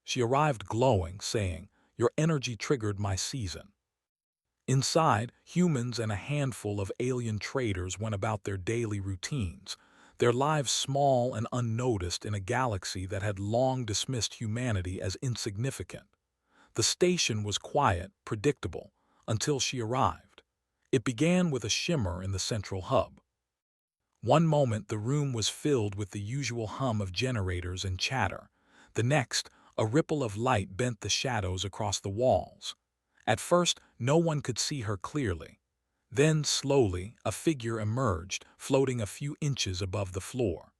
She arrived glowing, saying, "Your energy triggered my season." Inside, humans and a handful of alien traders went about their daily routines, their lives small and unnoticed in a galaxy that had long dismissed humanity as insignificant. The station was quiet, predictable, until she arrived. It began with a shimmer in the central hub. One moment the room was filled with the usual hum of generators and chatter. The next, a ripple of light bent the shadows across the walls. At first, no one could see her clearly. Then, slowly, a figure emerged, floating a few inches above the floor.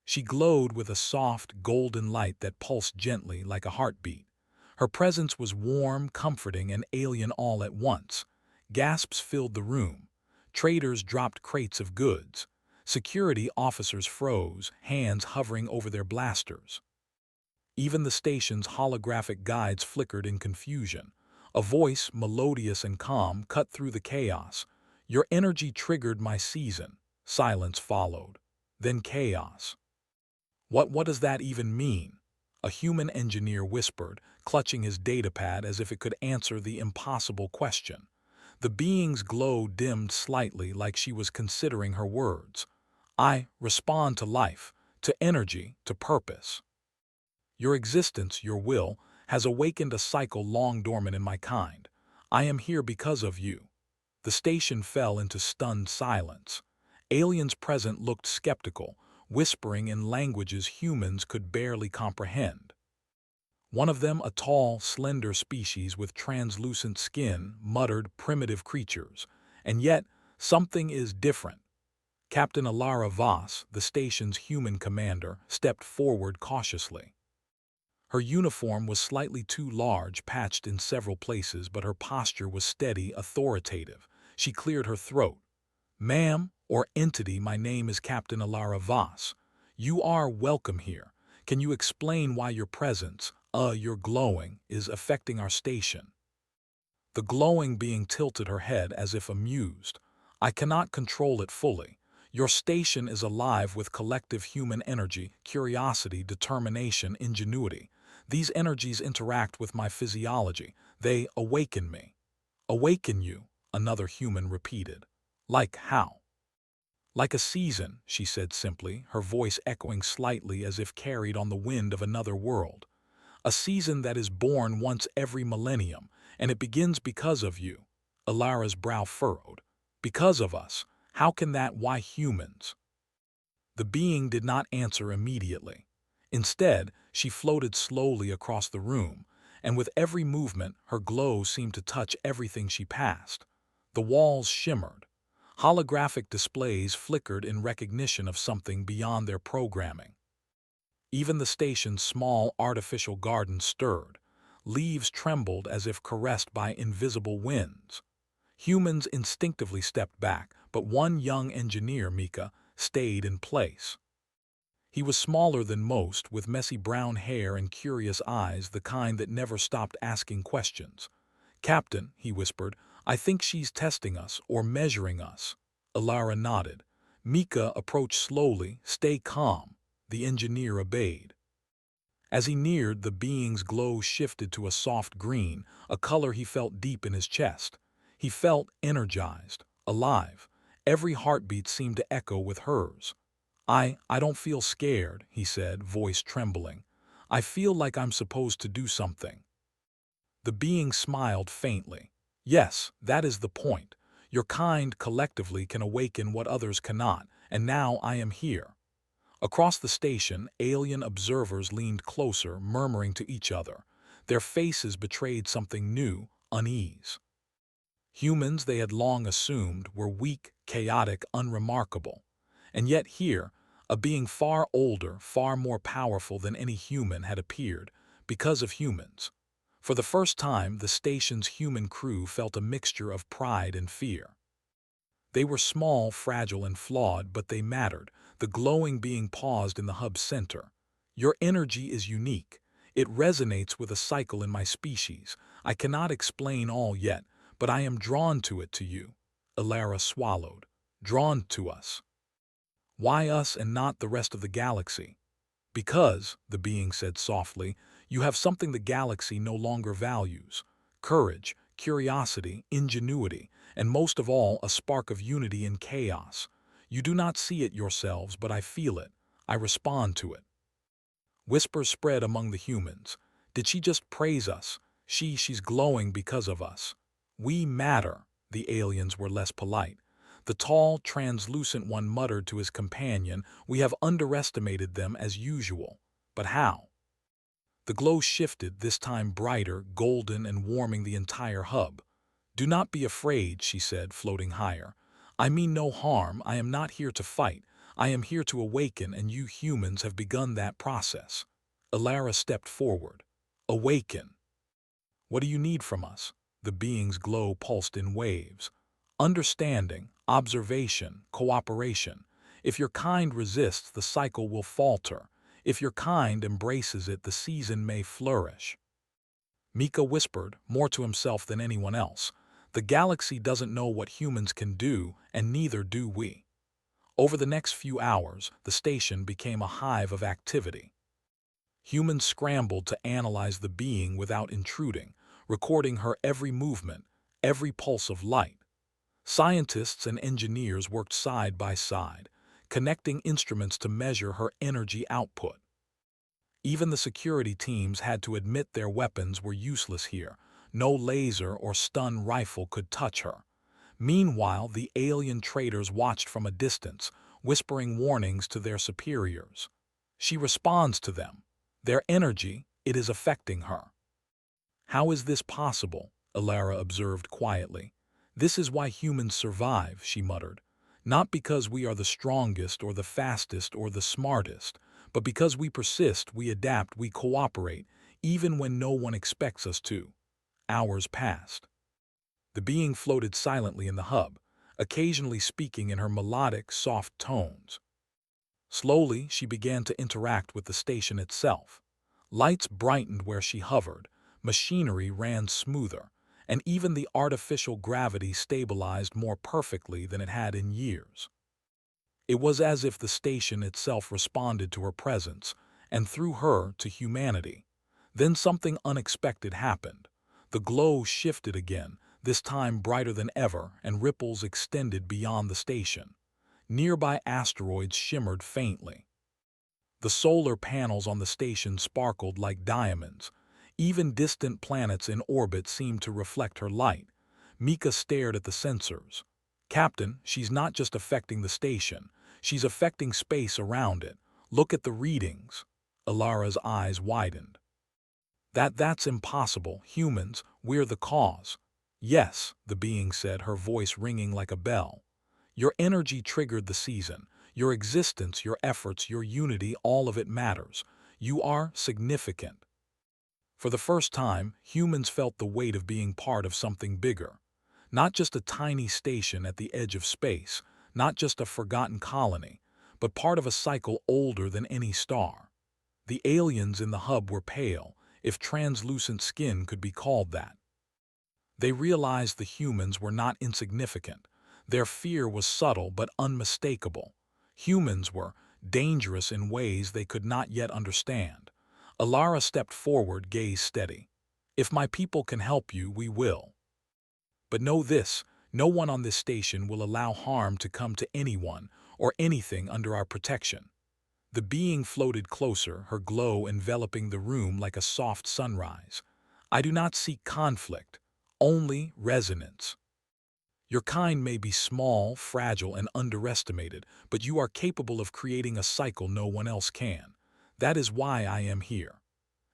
She glowed with a soft, golden light that pulsed gently like a heartbeat. Her presence was warm, comforting, and alien all at once. Gasps filled the room. Traders dropped crates of goods. Security officers froze, hands hovering over their blasters. Even the station's holographic guides flickered in confusion. A voice, melodious and calm, cut through the chaos. "Your energy triggered my season." Silence followed. Then chaos. What does that even mean?" A human engineer whispered, clutching his datapad as if it could answer the impossible question. The being's glow dimmed slightly, like she was considering her words. "I respond to life, to energy, to purpose. Your existence, your will, has awakened a cycle long dormant in my kind. I am here because of you." The station fell into stunned silence. Aliens present looked skeptical, whispering in languages humans could barely comprehend. One of them, a tall, slender species with translucent skin, muttered, "Primitive creatures. And yet, something is different." Captain Alara Voss, the station's human commander, stepped forward cautiously. Her uniform was slightly too large, patched in several places, but her posture was steady, authoritative. She cleared her throat. "Ma'am, or entity, my name is Captain Alara Voss. You are welcome here. Can you explain why your presence, your glowing, is affecting our station?" The glowing being tilted her head as if amused. "I cannot control it fully. Your station is alive with collective human energy, curiosity, determination, ingenuity. These energies interact with my physiology. They awaken me." "Awaken you," another human repeated. "Like how?" "Like a season," she said simply, her voice echoing slightly as if carried on the wind of another world. "A season that is born once every millennium, and it begins because of you." Alara's brow furrowed. "Because of us. How can that? Why humans?" The being did not answer immediately. Instead, she floated slowly across the room, and with every movement, her glow seemed to touch everything she passed. The walls shimmered. Holographic displays flickered in recognition of something beyond their programming. Even the station's small artificial garden stirred. Leaves trembled as if caressed by invisible winds. Humans instinctively stepped back, but one young engineer, Mika, stayed in place. He was smaller than most, with messy brown hair and curious eyes, the kind that never stopped asking questions. "Captain," he whispered, "I think she's testing us or measuring us." Alara nodded. Mika approached slowly. "Stay calm." The engineer obeyed. As he neared, the being's glow shifted to a soft green, a color he felt deep in his chest. He felt energized, alive. Every heartbeat seemed to echo with hers. I don't feel scared," he said, voice trembling. "I feel like I'm supposed to do something." The being smiled faintly. "Yes, that is the point. Your kind collectively can awaken what others cannot, and now I am here." Across the station, alien observers leaned closer, murmuring to each other. Their faces betrayed something new, unease. Humans, they had long assumed, were weak, chaotic, unremarkable. And yet here, a being far older, far more powerful than any human had appeared, because of humans. For the first time, the station's human crew felt a mixture of pride and fear. They were small, fragile, and flawed, but they mattered. The glowing being paused in the hub's center. "Your energy is unique. It resonates with a cycle in my species. I cannot explain all yet, but I am drawn to it, to you." Alara swallowed. "Drawn to us. Why us and not the rest of the galaxy?" "Because," the being said softly, You have something the galaxy no longer values: courage, curiosity, ingenuity, and most of all, a spark of unity in chaos. You do not see it yourselves, but I feel it. I respond to it. Whispers spread among the humans. Did she just praise us? She's glowing because of us. We matter. The aliens were less polite. The tall, translucent one muttered to his companion, "We have underestimated them as usual." But how? The glow shifted, this time brighter, golden, and warming the entire hub. "Do not be afraid," she said, floating higher. "I mean no harm. I am not here to fight. I am here to awaken, and you humans have begun that process." Alara stepped forward. "Awaken. What do you need from us?" The being's glow pulsed in waves. "Understanding, observation, cooperation. If your kind resists, the cycle will falter. If your kind embraces it, the season may flourish." Mika whispered, more to himself than anyone else. "The galaxy doesn't know what humans can do, and neither do we." Over the next few hours, the station became a hive of activity. Humans scrambled to analyze the being without intruding, recording her every movement, every pulse of light. Scientists and engineers worked side by side, connecting instruments to measure her energy output. Even the security teams had to admit their weapons were useless here. No laser or stun rifle could touch her. Meanwhile, the alien traders watched from a distance, whispering warnings to their superiors. She responds to them. Their energy, it is affecting her. "How is this possible?" Alara observed quietly. "This is why humans survive," she muttered. "Not because we are the strongest or the fastest or the smartest, but because we persist, we adapt, we cooperate, even when no one expects us to." Hours passed. The being floated silently in the hub, occasionally speaking in her melodic, soft tones. Slowly, she began to interact with the station itself. Lights brightened where she hovered, machinery ran smoother, and even the artificial gravity stabilized more perfectly than it had in years. It was as if the station itself responded to her presence, and through her to humanity. Then something unexpected happened. The glow shifted again, this time brighter than ever, and ripples extended beyond the station. Nearby asteroids shimmered faintly. The solar panels on the station sparkled like diamonds. Even distant planets in orbit seemed to reflect her light. Mika stared at the sensors. "Captain, she's not just affecting the station. She's affecting space around it. Look at the readings." Alara's eyes widened. That's impossible. Humans, we're the cause." "Yes," the being said, her voice ringing like a bell. "Your energy triggered the season. Your existence, your efforts, your unity, all of it matters. You are significant." For the first time, humans felt the weight of being part of something bigger. Not just a tiny station at the edge of space, not just a forgotten colony, but part of a cycle older than any star. The aliens in the hub were pale, if translucent skin could be called that. They realized the humans were not insignificant. Their fear was subtle but unmistakable. Humans were dangerous in ways they could not yet understand. Alara stepped forward, gaze steady. "If my people can help you, we will. But know this, no one on this station will allow harm to come to anyone or anything under our protection." The being floated closer, her glow enveloping the room like a soft sunrise. "I do not seek conflict, only resonance. Your kind may be small, fragile, and underestimated, but you are capable of creating a cycle no one else can. That is why I am here."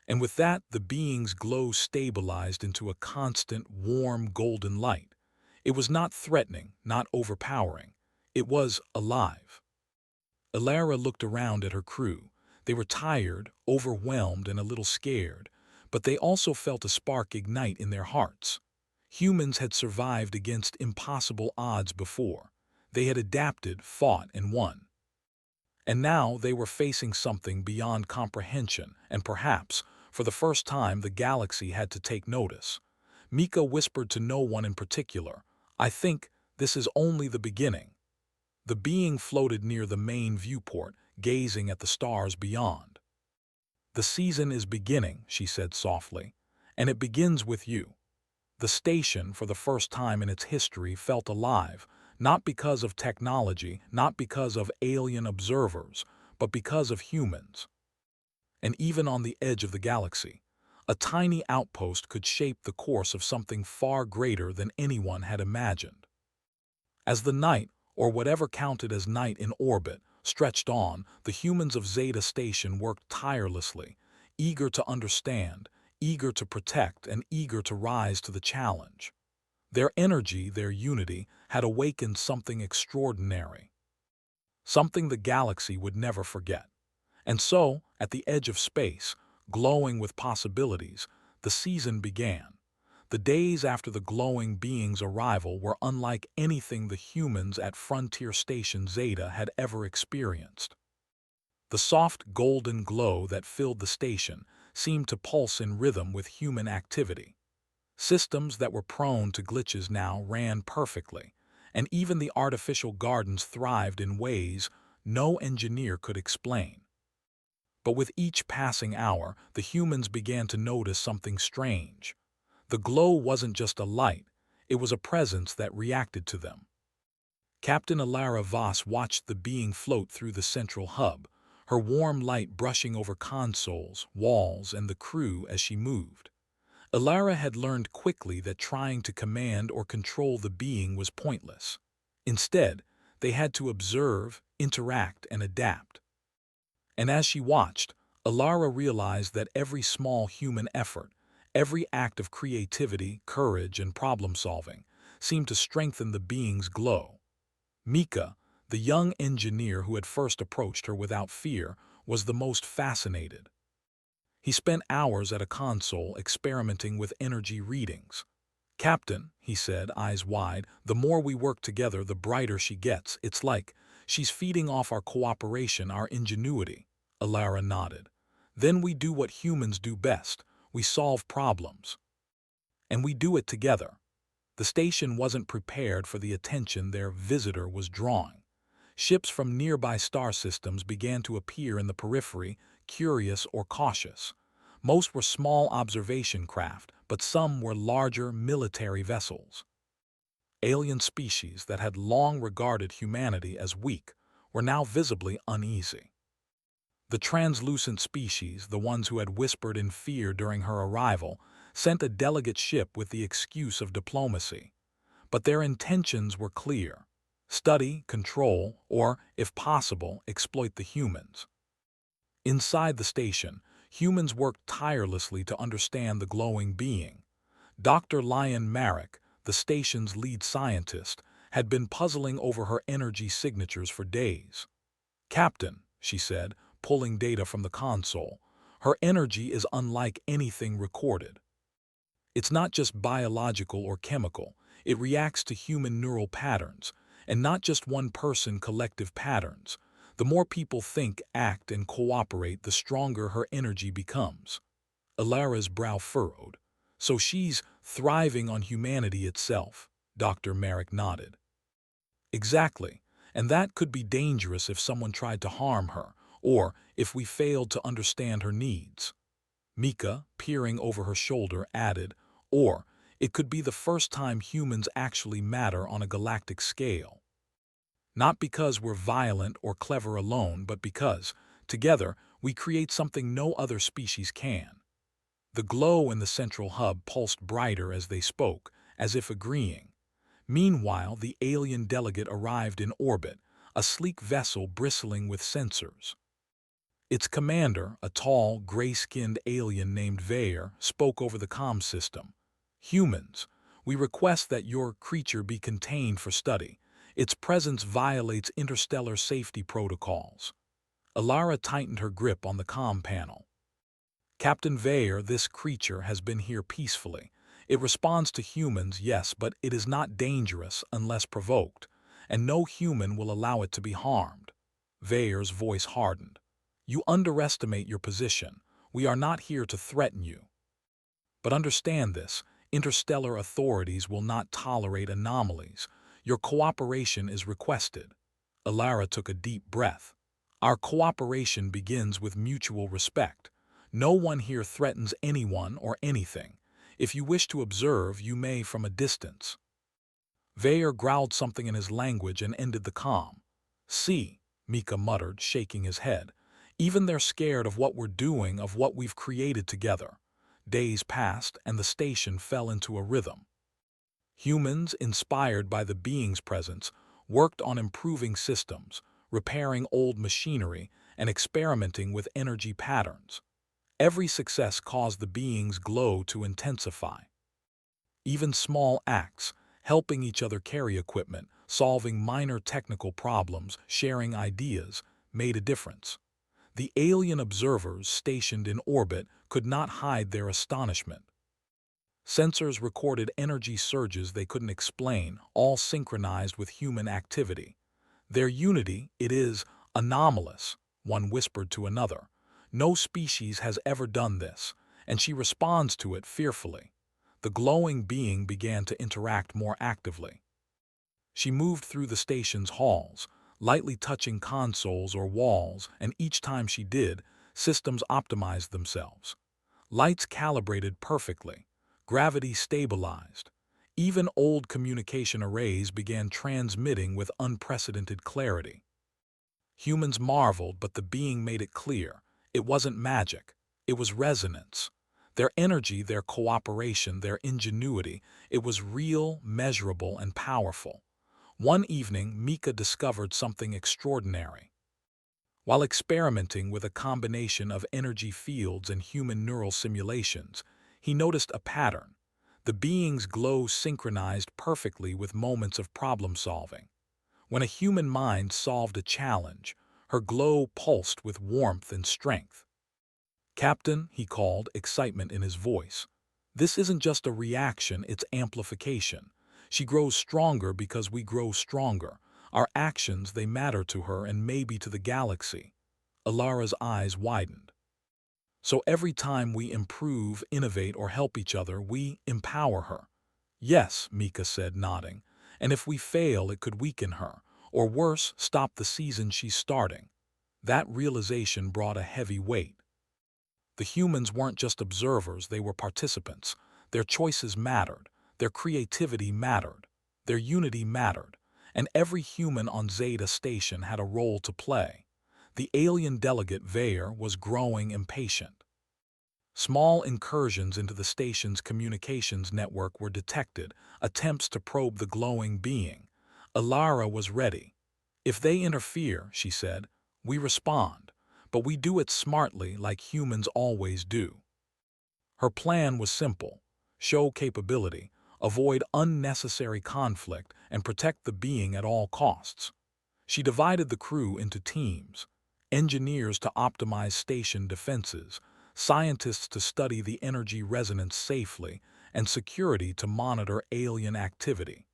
And with that, the being's glow stabilized into a constant, warm, golden light. It was not threatening, not overpowering. It was alive. Alara looked around at her crew. They were tired, overwhelmed, and a little scared, but they also felt a spark ignite in their hearts. Humans had survived against impossible odds before. They had adapted, fought, and won. And now they were facing something beyond comprehension, and perhaps, for the first time, the galaxy had to take notice. Mika whispered to no one in particular, "I think this is only the beginning." The being floated near the main viewport, gazing at the stars beyond. "The season is beginning," she said softly, "and it begins with you." The station, for the first time in its history, felt alive, not because of technology, not because of alien observers, but because of humans. And even on the edge of the galaxy, a tiny outpost could shape the course of something far greater than anyone had imagined. As the night, or whatever counted as night in orbit, stretched on, the humans of Zeta Station worked tirelessly, eager to understand, eager to protect, and eager to rise to the challenge. Their energy, their unity, had awakened something extraordinary, something the galaxy would never forget. And so, at the edge of space, glowing with possibilities, the season began. The days after the glowing being's arrival were unlike anything the humans at Frontier Station Zeta had ever experienced. The soft golden glow that filled the station seemed to pulse in rhythm with human activity. Systems that were prone to glitches now ran perfectly, and even the artificial gardens thrived in ways no engineer could explain. But with each passing hour, the humans began to notice something strange. The glow wasn't just a light, it was a presence that reacted to them. Captain Alara Voss watched the being float through the central hub, her warm light brushing over consoles, walls, and the crew as she moved. Alara had learned quickly that trying to command or control the being was pointless. Instead, they had to observe, interact, and adapt. And as she watched, Alara realized that every small human effort, every act of creativity, courage, and problem-solving seemed to strengthen the being's glow. Mika, the young engineer who had first approached her without fear, was the most fascinated. He spent hours at a console experimenting with energy readings. "Captain," he said, eyes wide, "the more we work together, the brighter she gets. It's like she's feeding off our cooperation, our ingenuity." Alara nodded. "Then we do what humans do best. We solve problems. And we do it together." The station wasn't prepared for the attention their visitor was drawing. Ships from nearby star systems began to appear in the periphery, curious or cautious. Most were small observation craft, but some were larger military vessels. Alien species that had long regarded humanity as weak were now visibly uneasy. The translucent species, the ones who had whispered in fear during her arrival, sent a delegate ship with the excuse of diplomacy. But their intentions were clear: study, control, or, if possible, exploit the humans. Inside the station, humans worked tirelessly to understand the glowing being. Dr. Lion Marek, the station's lead scientist, had been puzzling over her energy signatures for days. "Captain," she said, pulling data from the console, "her energy is unlike anything recorded. It's not just biological or chemical, it reacts to human neural patterns, and not just one-person collective patterns. The more people think, act, and cooperate, the stronger her energy becomes." Alara's brow furrowed. "So she's thriving on humanity itself," Dr. Marek nodded. "Exactly, and that could be dangerous if someone tried to harm her, or if we failed to understand her needs." Mika, peering over her shoulder, added, "Or it could be the first time humans actually matter on a galactic scale. Not because we're violent or clever alone, but because, together, we create something no other species can." The glow in the central hub pulsed brighter as they spoke, as if agreeing. Meanwhile, the alien delegate arrived in orbit, a sleek vessel bristling with sensors. Its commander, a tall, gray-skinned alien named Vayer, spoke over the comm system. "Humans, we request that your creature be contained for study. Its presence violates interstellar safety protocols." Alara tightened her grip on the comm panel. "Captain Vayer, this creature has been here peacefully. It responds to humans, yes, but it is not dangerous unless provoked, and no human will allow it to be harmed." Vayer's voice hardened. "You underestimate your position. We are not here to threaten you. But understand this, interstellar authorities will not tolerate anomalies. Your cooperation is requested." Alara took a deep breath. "Our cooperation begins with mutual respect. No one here threatens anyone or anything. If you wish to observe, you may from a distance." Vayer growled something in his language and ended the calm. "See," Mika muttered, shaking his head. "Even they're scared of what we're doing, of what we've created together." Days passed, and the station fell into a rhythm. Humans, inspired by the being's presence, worked on improving systems, repairing old machinery, and experimenting with energy patterns. Every success caused the being's glow to intensify. Even small acts, helping each other carry equipment, solving minor technical problems, sharing ideas, made a difference. The alien observers stationed in orbit could not hide their astonishment. Sensors recorded energy surges they couldn't explain, all synchronized with human activity. "Their unity, it is anomalous," one whispered to another. "No species has ever done this, and she responds to it fearfully." The glowing being began to interact more actively. She moved through the station's halls, lightly touching consoles or walls, and each time she did, systems optimized themselves. Lights calibrated perfectly, gravity stabilized. Even old communication arrays began transmitting with unprecedented clarity. Humans marveled, but the being made it clear. It wasn't magic. It was resonance. Their energy, their cooperation, their ingenuity, it was real, measurable, and powerful. One evening, Mika discovered something extraordinary. While experimenting with a combination of energy fields and human neural simulations, he noticed a pattern. The being's glow synchronized perfectly with moments of problem-solving. When a human mind solved a challenge, her glow pulsed with warmth and strength. "Captain," he called, excitement in his voice. "This isn't just a reaction, it's amplification. She grows stronger because we grow stronger. Our actions, they matter to her and maybe to the galaxy." Alara's eyes widened. "So every time we improve, innovate, or help each other, we empower her." "Yes," Mika said, nodding. "And if we fail, it could weaken her, or worse, stop the season she's starting." That realization brought a heavy weight. The humans weren't just observers, they were participants. Their choices mattered, their creativity mattered, their unity mattered, and every human on Zeta Station had a role to play. The alien delegate Vayer was growing impatient. Small incursions into the station's communications network were detected, attempts to probe the glowing being. Alara was ready. "If they interfere," she said, "we respond, but we do it smartly like humans always do." Her plan was simple: show capability, avoid unnecessary conflict, and protect the being at all costs. She divided the crew into teams: engineers to optimize station defenses, scientists to study the energy resonance safely, and security to monitor alien activity.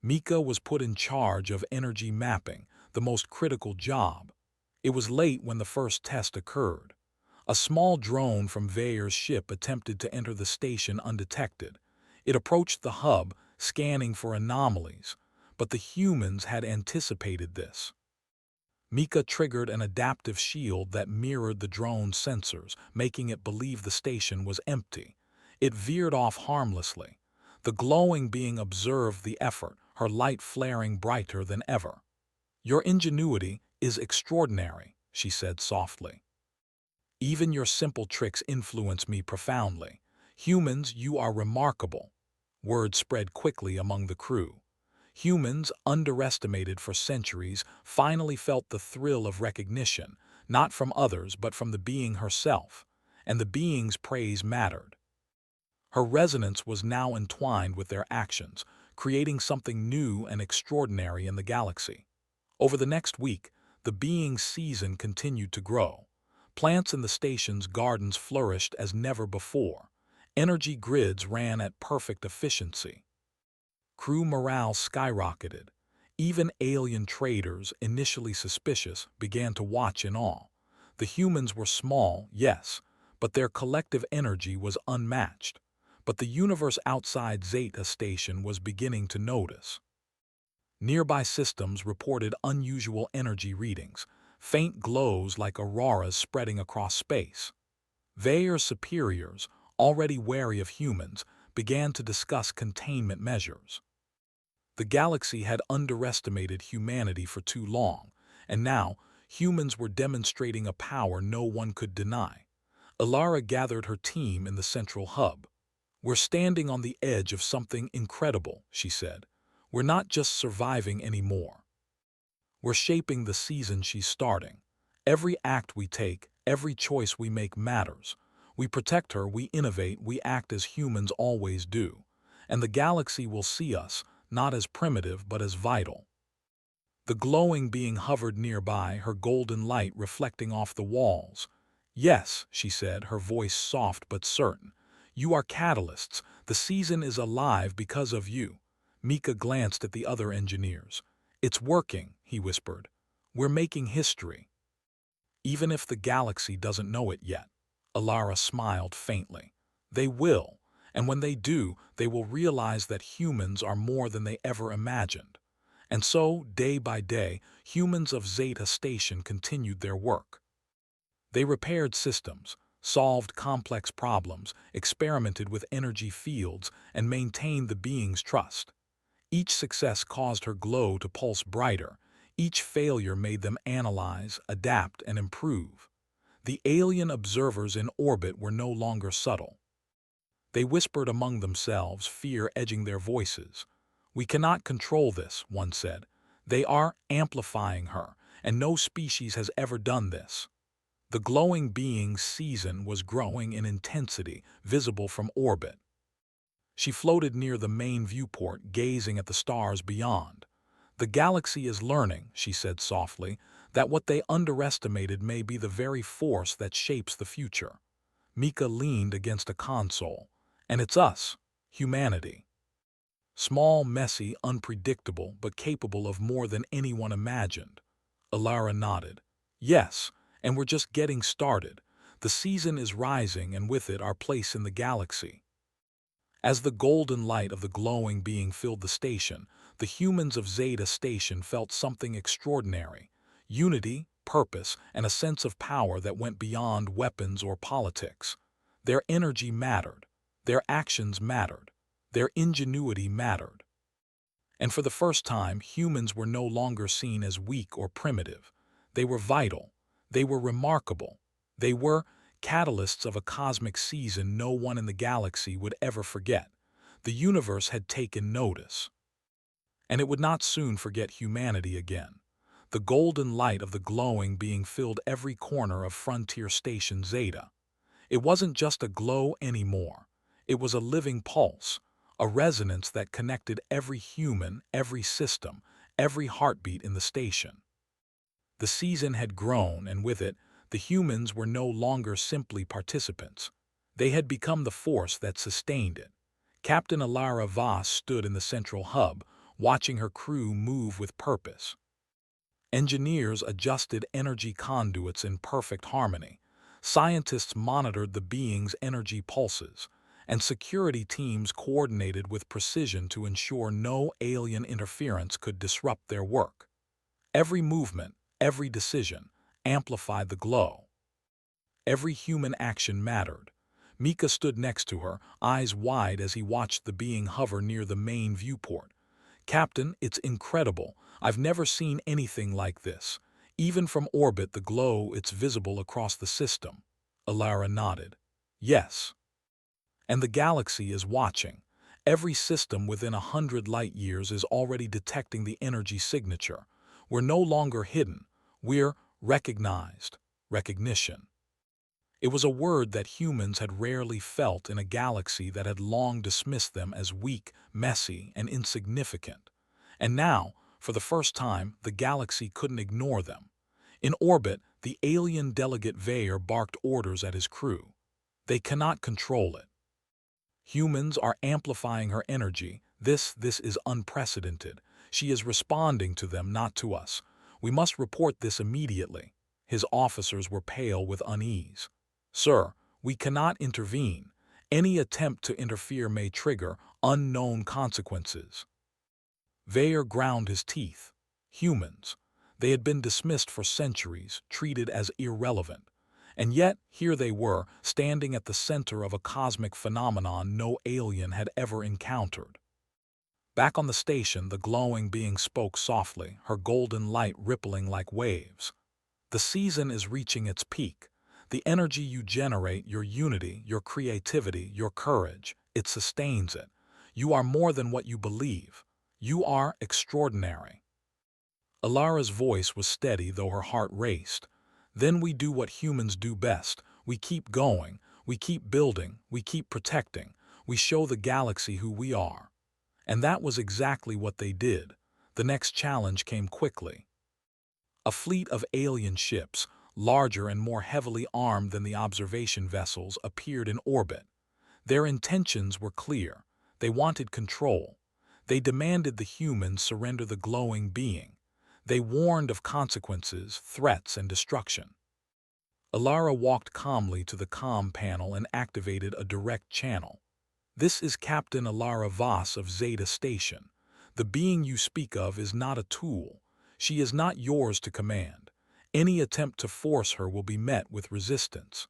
Mika was put in charge of energy mapping, the most critical job. It was late when the first test occurred. A small drone from Vayer's ship attempted to enter the station undetected. It approached the hub, scanning for anomalies, but the humans had anticipated this. Mika triggered an adaptive shield that mirrored the drone's sensors, making it believe the station was empty. It veered off harmlessly. The glowing being observed the effort, her light flaring brighter than ever. "Your ingenuity is extraordinary," she said softly. "Even your simple tricks influence me profoundly. Humans, you are remarkable." Word spread quickly among the crew. Humans, underestimated for centuries, finally felt the thrill of recognition, not from others but from the being herself, and the being's praise mattered. Her resonance was now entwined with their actions, creating something new and extraordinary in the galaxy. Over the next week, the being's season continued to grow. Plants in the station's gardens flourished as never before. Energy grids ran at perfect efficiency. Crew morale skyrocketed. Even alien traders, initially suspicious, began to watch in awe. The humans were small, yes, but their collective energy was unmatched. But the universe outside Zeta Station was beginning to notice. Nearby systems reported unusual energy readings, faint glows like auroras spreading across space. Veyer's superiors, already wary of humans, began to discuss containment measures. The galaxy had underestimated humanity for too long, and now humans were demonstrating a power no one could deny. Alara gathered her team in the central hub. "We're standing on the edge of something incredible," she said. "We're not just surviving anymore. We're shaping the season she's starting. Every act we take, every choice we make matters. We protect her, we innovate, we act as humans always do. And the galaxy will see us, not as primitive but as vital." The glowing being hovered nearby, her golden light reflecting off the walls. "Yes," she said, her voice soft but certain. "You are catalysts. The season is alive because of you." Mika glanced at the other engineers. "It's working," he whispered. "We're making history." "Even if the galaxy doesn't know it yet." Alara smiled faintly. "They will, and when they do, they will realize that humans are more than they ever imagined." And so, day by day, humans of Zeta Station continued their work. They repaired systems, solved complex problems, experimented with energy fields, and maintained the being's trust. Each success caused her glow to pulse brighter. Each failure made them analyze, adapt, and improve. The alien observers in orbit were no longer subtle. They whispered among themselves, fear edging their voices. "We cannot control this," one said. "They are amplifying her, and no species has ever done this." The glowing being's season was growing in intensity, visible from orbit. She floated near the main viewport, gazing at the stars beyond. "The galaxy is learning," she said softly, "that what they underestimated may be the very force that shapes the future." Mika leaned against a console. "And it's us, humanity. Small, messy, unpredictable, but capable of more than anyone imagined." Alara nodded. "Yes, and we're just getting started. The season is rising, and with it our place in the galaxy." As the golden light of the glowing being filled the station, the humans of Zeta Station felt something extraordinary. Unity, purpose, and a sense of power that went beyond weapons or politics. Their energy mattered. Their actions mattered. Their ingenuity mattered. And for the first time, humans were no longer seen as weak or primitive. They were vital. They were remarkable. They were catalysts of a cosmic season no one in the galaxy would ever forget. The universe had taken notice. And it would not soon forget humanity again. The golden light of the glowing being filled every corner of Frontier Station Zeta. It wasn't just a glow anymore. It was a living pulse, a resonance that connected every human, every system, every heartbeat in the station. The season had grown, and with it, the humans were no longer simply participants. They had become the force that sustained it. Captain Alara Voss stood in the central hub, watching her crew move with purpose. Engineers adjusted energy conduits in perfect harmony. Scientists monitored the being's energy pulses, and security teams coordinated with precision to ensure no alien interference could disrupt their work. Every movement, every decision, amplified the glow. Every human action mattered. Mika stood next to her, eyes wide as he watched the being hover near the main viewport. "Captain, it's incredible. I've never seen anything like this. Even from orbit, the glow, it's visible across the system." Alara nodded. "Yes. And the galaxy is watching. Every system within 100 light years is already detecting the energy signature. We're no longer hidden. We're recognized." Recognition. It was a word that humans had rarely felt in a galaxy that had long dismissed them as weak, messy, and insignificant. And now, for the first time, the galaxy couldn't ignore them. In orbit, the alien delegate Veyer barked orders at his crew. "They cannot control it. Humans are amplifying her energy. This is unprecedented. She is responding to them, not to us. We must report this immediately." His officers were pale with unease. "Sir, we cannot intervene. Any attempt to interfere may trigger unknown consequences." Veyer ground his teeth. Humans. They had been dismissed for centuries, treated as irrelevant. And yet, here they were, standing at the center of a cosmic phenomenon no alien had ever encountered. Back on the station, the glowing being spoke softly, her golden light rippling like waves. The season is reaching its peak. The energy you generate, your unity, your creativity, your courage, it sustains it. You are more than what you believe. You are extraordinary. Alara's voice was steady, though her heart raced. Then we do what humans do best. We keep going. We keep building. We keep protecting. We show the galaxy who we are. And that was exactly what they did. The next challenge came quickly. A fleet of alien ships, larger and more heavily armed than the observation vessels, appeared in orbit. Their intentions were clear. They wanted control. They demanded the humans surrender the glowing being. They warned of consequences, threats, and destruction. Alara walked calmly to the comm panel and activated a direct channel. "This is Captain Alara Voss of Zeta Station. The being you speak of is not a tool. She is not yours to command. Any attempt to force her will be met with resistance.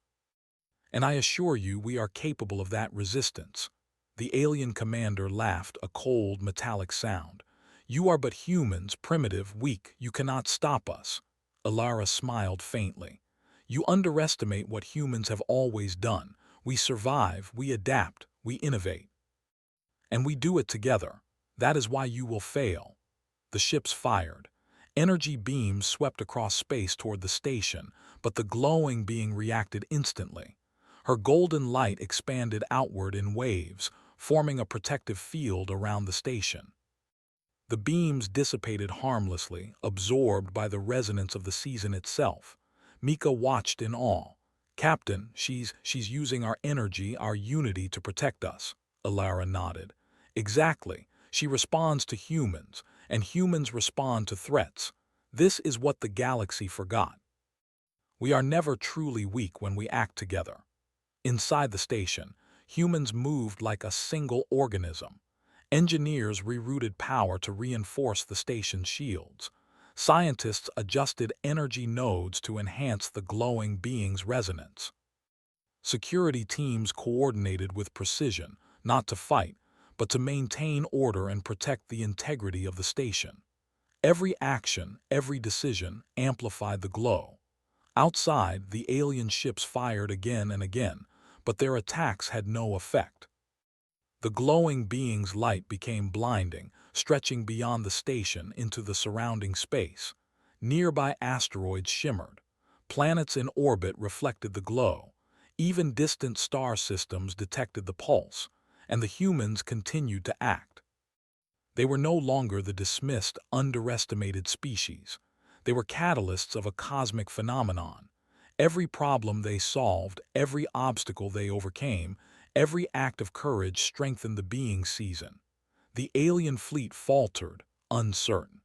And I assure you we are capable of that resistance." The alien commander laughed, a cold, metallic sound. "You are but humans, primitive, weak. You cannot stop us." Alara smiled faintly. "You underestimate what humans have always done. We survive, we adapt, we innovate. And we do it together. That is why you will fail." The ships fired. Energy beams swept across space toward the station, but the glowing being reacted instantly. Her golden light expanded outward in waves, forming a protective field around the station. The beams dissipated harmlessly, absorbed by the resonance of the season itself. Mika watched in awe. "Captain, she's using our energy, our unity to protect us." Alara nodded. "Exactly. She responds to humans, and humans respond to threats. This is what the galaxy forgot. We are never truly weak when we act together." Inside the station, humans moved like a single organism. Engineers rerouted power to reinforce the station's shields. Scientists adjusted energy nodes to enhance the glowing being's resonance. Security teams coordinated with precision, not to fight, but to maintain order and protect the integrity of the station. Every action, every decision amplified the glow. Outside, the alien ships fired again and again, but their attacks had no effect. The glowing being's light became blinding, stretching beyond the station into the surrounding space. Nearby asteroids shimmered. Planets in orbit reflected the glow. Even distant star systems detected the pulse, and the humans continued to act. They were no longer the dismissed, underestimated species. They were catalysts of a cosmic phenomenon. Every problem they solved, every obstacle they overcame, every act of courage strengthened the being's season. The alien fleet faltered, uncertain.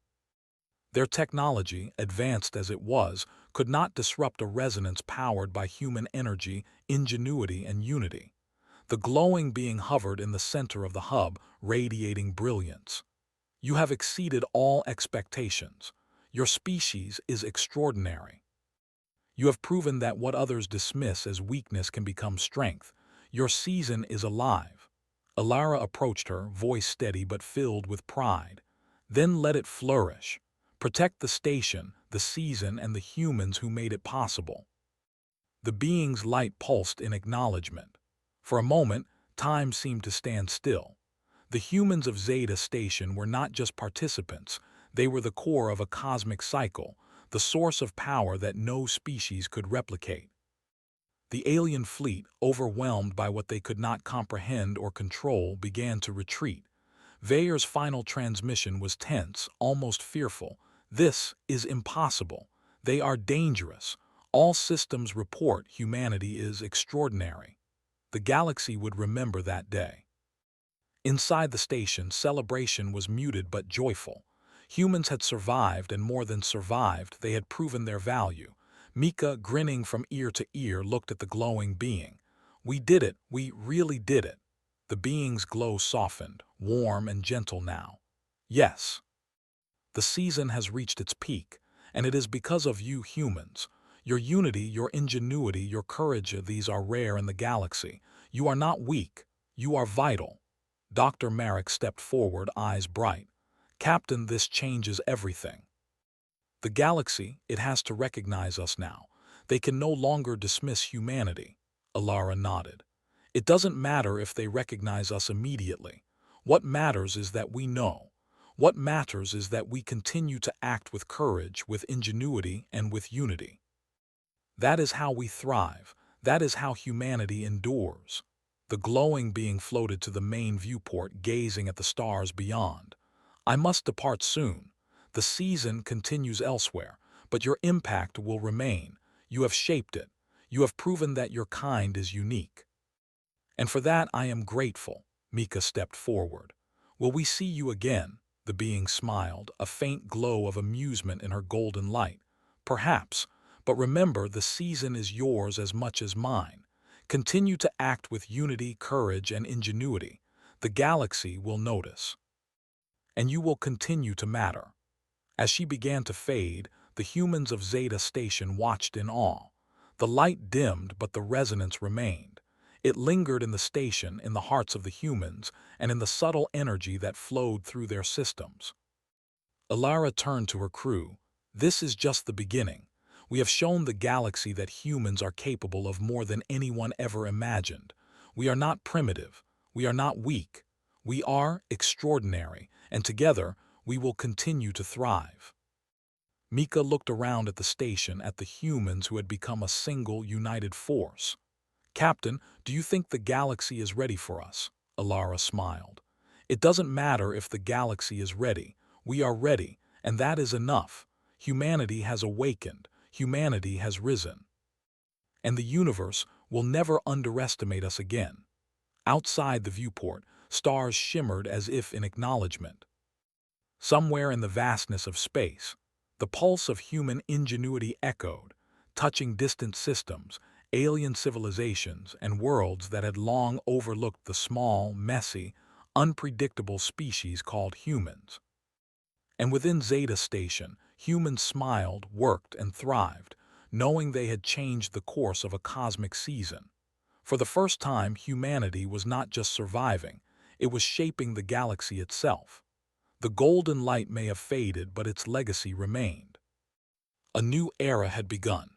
Their technology, advanced as it was, could not disrupt a resonance powered by human energy, ingenuity, and unity. The glowing being hovered in the center of the hub, radiating brilliance. "You have exceeded all expectations. Your species is extraordinary. You have proven that what others dismiss as weakness can become strength. Your season is alive." Alara approached her, voice steady but filled with pride. "Then let it flourish. Protect the station, the season, and the humans who made it possible." The being's light pulsed in acknowledgement. For a moment, time seemed to stand still. The humans of Zeta Station were not just participants, they were the core of a cosmic cycle, the source of power that no species could replicate. The alien fleet, overwhelmed by what they could not comprehend or control, began to retreat. Veyer's final transmission was tense, almost fearful. "This is impossible. They are dangerous. All systems report humanity is extraordinary." The galaxy would remember that day. Inside the station, celebration was muted but joyful. Humans had survived, and more than survived, they had proven their value. Mika, grinning from ear to ear, looked at the glowing being. "We did it. We really did it." The being's glow softened, warm and gentle now. "Yes. The season has reached its peak, and it is because of you humans. Your unity, your ingenuity, your courage, these are rare in the galaxy. You are not weak. You are vital. Dr. Marek stepped forward, eyes bright. Captain, this changes everything. The galaxy, it has to recognize us now. They can no longer dismiss humanity. Alara nodded. It doesn't matter if they recognize us immediately. What matters is that we know. What matters is that we continue to act with courage, with ingenuity, and with unity. That is how we thrive. That is how humanity endures. The glowing being floated to the main viewport, gazing at the stars beyond. I must depart soon. The season continues elsewhere, but your impact will remain. You have shaped it. You have proven that your kind is unique. And for that I am grateful. Mika stepped forward. Will we see you again? The being smiled, a faint glow of amusement in her golden light. Perhaps, but remember, the season is yours as much as mine. Continue to act with unity, courage, and ingenuity. The galaxy will notice. And you will continue to matter. As she began to fade, the humans of Zeta Station watched in awe. The light dimmed, but the resonance remained. It lingered in the station, in the hearts of the humans, and in the subtle energy that flowed through their systems. Alara turned to her crew. This is just the beginning. We have shown the galaxy that humans are capable of more than anyone ever imagined. We are not primitive. We are not weak. We are extraordinary, and together we will continue to thrive. Mika looked around at the station, at the humans who had become a single, united force. Captain, do you think the galaxy is ready for us? Alara smiled. It doesn't matter if the galaxy is ready. We are ready, and that is enough. Humanity has awakened. Humanity has risen. And the universe will never underestimate us again. Outside the viewport, stars shimmered as if in acknowledgement. Somewhere in the vastness of space, the pulse of human ingenuity echoed, touching distant systems, alien civilizations, and worlds that had long overlooked the small, messy, unpredictable species called humans. And within Zeta Station, humans smiled, worked, and thrived, knowing they had changed the course of a cosmic season. For the first time, humanity was not just surviving, it was shaping the galaxy itself. The golden light may have faded, but its legacy remained. A new era had begun.